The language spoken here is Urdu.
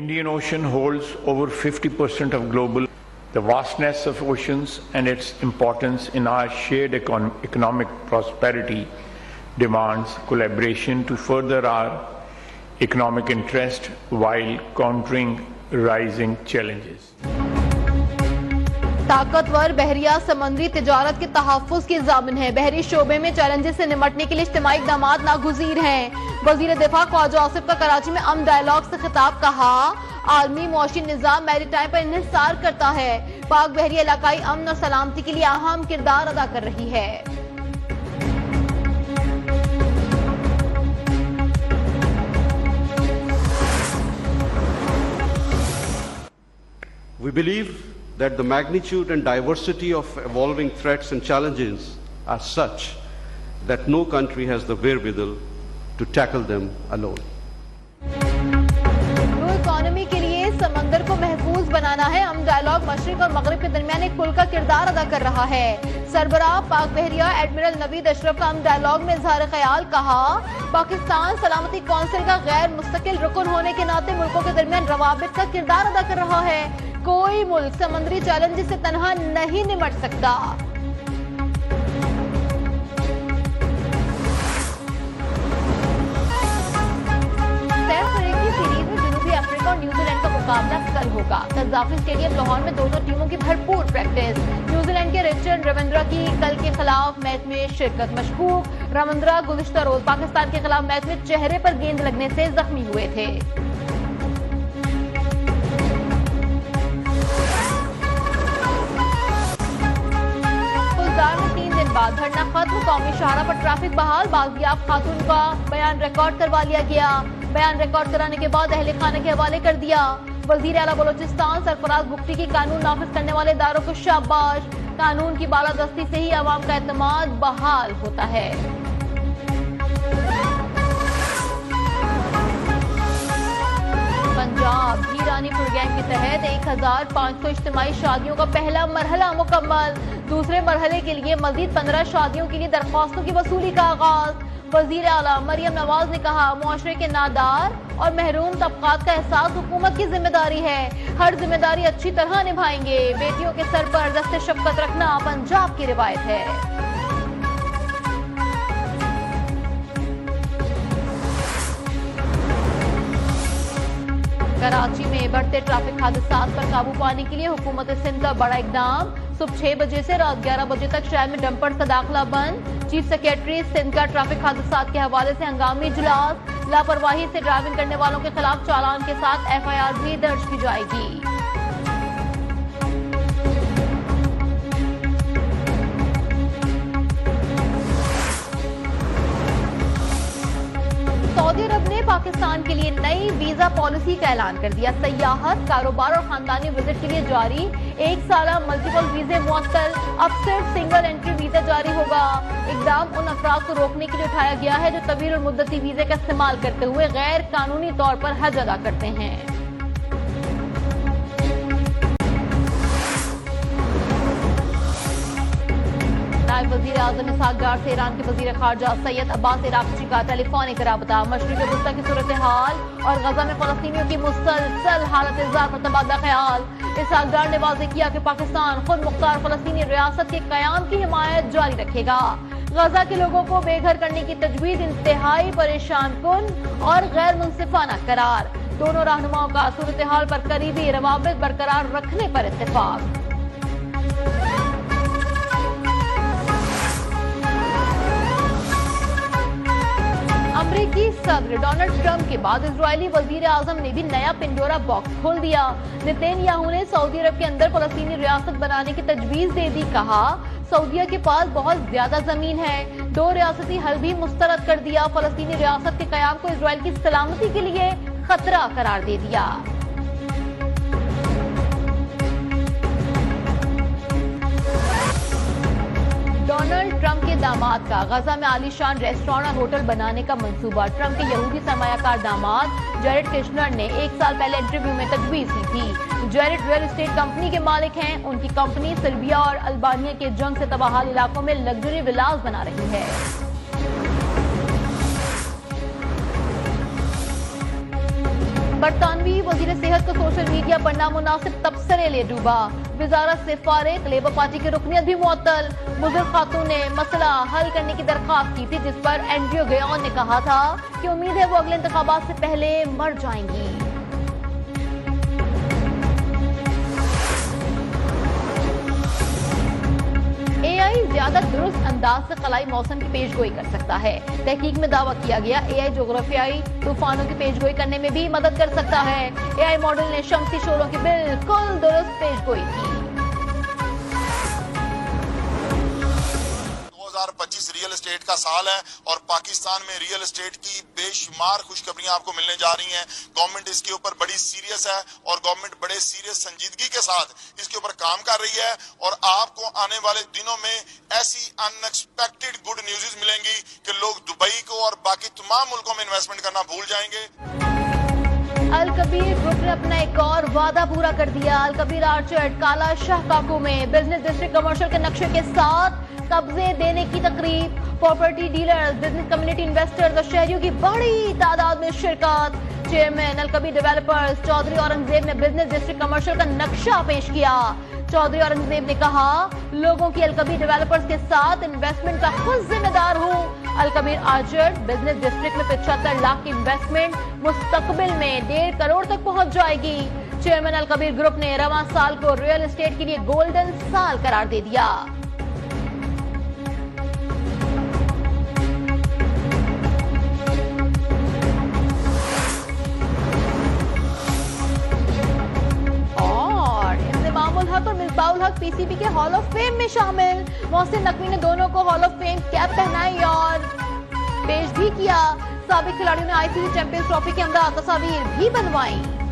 Indian Ocean holds over 50% of global. The vastness of oceans and its importance in our shared economic prosperity demands collaboration to further our economic interest while countering rising challenges. طاقتور بحریہ سمندری تجارت کے تحفظ کی ضامن ہے. بحری شعبے میں چیلنجز سے نمٹنے کے لیے اجتماعی اقدامات ناگزیر ہیں. وزیر دفاع خواجہ آصف کا کراچی میں امن ڈائیلاگ سے خطاب. کہا عالمی معاشی نظام میری ٹائم پر انحصار کرتا ہے. پاک بحریہ علاقائی امن اور سلامتی کے لیے اہم کردار ادا کر رہی ہے. We believe that the magnitude and diversity of evolving threats and challenges are such that no country has the wherewithal to tackle them alone. Blue economy کے لیے سمندر کو محفوظ بنانا ہے. امن ڈائیلاگ مشرق اور مغرب کے درمیان ایک پل کا کردار ادا کر رہا ہے. سربراہ پاک بحریہ ایڈمرل نوید اشرف کا امن ڈائیلاگ میں اظہار خیال. کہا پاکستان سلامتی کونسل کا غیر مستقل رکن ہونے کے ناطے ملکوں کے درمیان روابط کا کردار ادا کر رہا ہے. کوئی ملک سمندری چیلنج سے تنہا نہیں نمٹ سکتا. ٹیسٹ کرکٹ کی سیریز میں جنوبی افریقہ اور نیوزی لینڈ کا مقابلہ کل ہوگا. قذافی اسٹیڈیم لاہور میں دونوں ٹیموں کی بھرپور پریکٹس. نیوزی لینڈ کے رچرڈ روندرا کی کل کے خلاف میچ میں شرکت مشکوک. روندرا گزشتہ روز پاکستان کے خلاف میچ میں چہرے پر گیند لگنے سے زخمی ہوئے تھے. بعد دھرنا ختم. قومی شاہراہ پر ٹریفک بحال. بازیاب خاتون کا بیان ریکارڈ کروا لیا گیا. بیان ریکارڈ کرانے کے بعد اہل خانہ کے حوالے کر دیا. وزیر اعلیٰ بلوچستان سرفراز بگٹی کی قانون نافذ کرنے والے اداروں کو شاباش. قانون کی بالادستی سے ہی عوام کا اعتماد بحال ہوتا ہے. پنجاب ہیرانی پروگرام کے تحت 1500 اجتماعی شادیوں کا پہلا مرحلہ مکمل. دوسرے مرحلے کے لیے مزید 15 شادیوں کے لیے درخواستوں کی وصولی کا آغاز. وزیر اعلیٰ مریم نواز نے کہا معاشرے کے نادار اور محروم طبقات کا احساس حکومت کی ذمہ داری ہے. ہر ذمہ داری اچھی طرح نبھائیں گے. بیٹیوں کے سر پر دست شفقت رکھنا پنجاب کی روایت ہے. کراچی میں بڑھتے ٹریفک حادثات پر قابو پانے کے لیے حکومت سندھ کا بڑا اقدام. صبح 6 بجے سے رات 11 بجے تک شہر میں ڈمپرز کا داخلہ بند. چیف سیکریٹری سندھ کا ٹریفک حادثات کے حوالے سے ہنگامی اجلاس. لاپرواہی سے ڈرائیونگ کرنے والوں کے خلاف چالان کے ساتھ FIR بھی درج کی جائے گی. سعودی عرب نے پاکستان کے لیے نئی ویزا پالیسی کا اعلان کر دیا. سیاحت، کاروبار اور خاندانی وزٹ کے لیے جاری 1 سالہ ملٹیپل ویزے معطل. اب صرف سنگل انٹری ویزا جاری ہوگا. اقدام ان افراد کو روکنے کے لیے اٹھایا گیا ہے جو طویل المدتی ویزے کا استعمال کرتے ہوئے غیر قانونی طور پر حج ادا کرتے ہیں. نائب وزیر اعظم اسحاق ڈار سے ایران کے وزیر خارجہ سید عباس عراقچی کا ٹیلی فونک رابطہ. مشرق وسطی کی صورتحال اور غزہ میں فلسطینیوں کی مسلسل حالت اظہار پر تبادلہ خیال. اسحاق ڈار نے واضح کیا کہ پاکستان خود مختار فلسطینی ریاست کے قیام کی حمایت جاری رکھے گا. غزہ کے لوگوں کو بے گھر کرنے کی تجویز انتہائی پریشان کن اور غیر منصفانہ قرار. دونوں رہنماؤں کا صورتحال پر قریبی روابط برقرار رکھنے پر اتفاق. امریکی صدر ڈونلڈ ٹرمپ کے بعد اسرائیلی وزیر اعظم نے بھی نیا پنڈورا باکس کھول دیا. نتین یاہو نے سعودی عرب کے اندر فلسطینی ریاست بنانے کی تجویز دے دی. کہا سعودیہ کے پاس بہت زیادہ زمین ہے. 2 ریاستی حل بھی مسترد کر دیا. فلسطینی ریاست کے قیام کو اسرائیل کی سلامتی کے لیے خطرہ قرار دے دیا. ڈونلڈ ٹرمپ کے داماد کا غزہ میں عالی شان ریسٹورانٹ اور ہوٹل بنانے کا منصوبہ. ٹرمپ کے یہودی سرمایہ کار داماد جیرڈ کشنر نے 1 سال پہلے انٹرویو میں تجویز دی تھی. جیرڈ ریئل اسٹیٹ کمپنی کے مالک ہیں. ان کی کمپنی سربیا اور البانیہ کے جنگ سے تباہ علاقوں میں لگژری ولاز بنا رہی ہے. برطانوی وزیر صحت کو سوشل میڈیا پر نامناسب تبصرے لے ڈوبا، وزارت سے فارغ، لیبر پارٹی کی رکنیت بھی معطل۔ بزرگ خاتون نے مسئلہ حل کرنے کی درخواست کی تھی، جس پر اینڈریو گیون نے کہا تھا کہ امید ہے وہ اگلے انتخابات سے پہلے مر جائیں گی۔ اے آئی زیادہ درست انداز سے خلائی موسم کی پیش گوئی کر سکتا ہے۔ تحقیق میں دعویٰ کیا گیا اے آئی جغرافیائی طوفانوں کی پیش گوئی کرنے میں بھی مدد کر سکتا ہے۔ اے آئی ماڈل نے شمسی شعلوں کی بالکل درست پیش گوئی کی۔ 2025 ریئل اسٹیٹ کا سال ہے اور پاکستان میں ریئل اسٹیٹ کی بے شمار خوشخبریاں آپ کو ملنے جا رہی ہیں۔ گورنمنٹ اس کے اوپر بڑی سیریس ہے اور گورنمنٹ بڑے سیریس سنجیدگی کے ساتھ اس کے اوپر کام کر رہی ہے، اور آپ کو آنے والے دنوں میں ایسی ان ایکسپیکٹڈ گڈ نیوز ملیں گی کہ لوگ دبئی کو اور باقی تمام ملکوں میں انویسٹمنٹ کرنا بھول جائیں گے۔ الکبیر گروپ نے اپنا ایک اور وعدہ پورا کر دیا۔ الکبیر آرچرڈ کالا شاہ کاکو میں بزنس ڈسٹرکٹ کمرشل کے نقشے کے ساتھ قبضے دینے کی تقریب، property dealers, business community investors اور شہریوں کی بڑی تعداد میں شرکت۔ چیئرمین الکبیر ڈیولپرز چودھری اورنگزیب نے بزنس ڈسٹرکٹ کمرشل کا نقشہ پیش کیا۔ چودھری اورنگزیب نے کہا، لوگوں کی الکبیر ڈیولپرز کے ساتھ انویسٹمنٹ کا خود ذمہ دار ہوں۔ الکبیر آرچرڈ بزنس ڈسٹرکٹ میں 75 لاکھ کی انویسٹمنٹ مستقبل میں 1.5 کروڑ تک پہنچ جائے گی۔ چیئرمین الکبیر گروپ نے رواں سال کو ریئل اسٹیٹ کے لیے گولڈن سال قرار دے دیا۔ اور مصباح الحق پی سی بی کے ہال آف فیم میں شامل۔ محسن نقوی نے دونوں کو ہال آف فیم کیپ پہنائی اور پیش بھی کیا۔ سابق کھلاڑیوں نے آئی سی سی چیمپئنز ٹرافی کے ہمراہ تصاویر بھی بنوائیں۔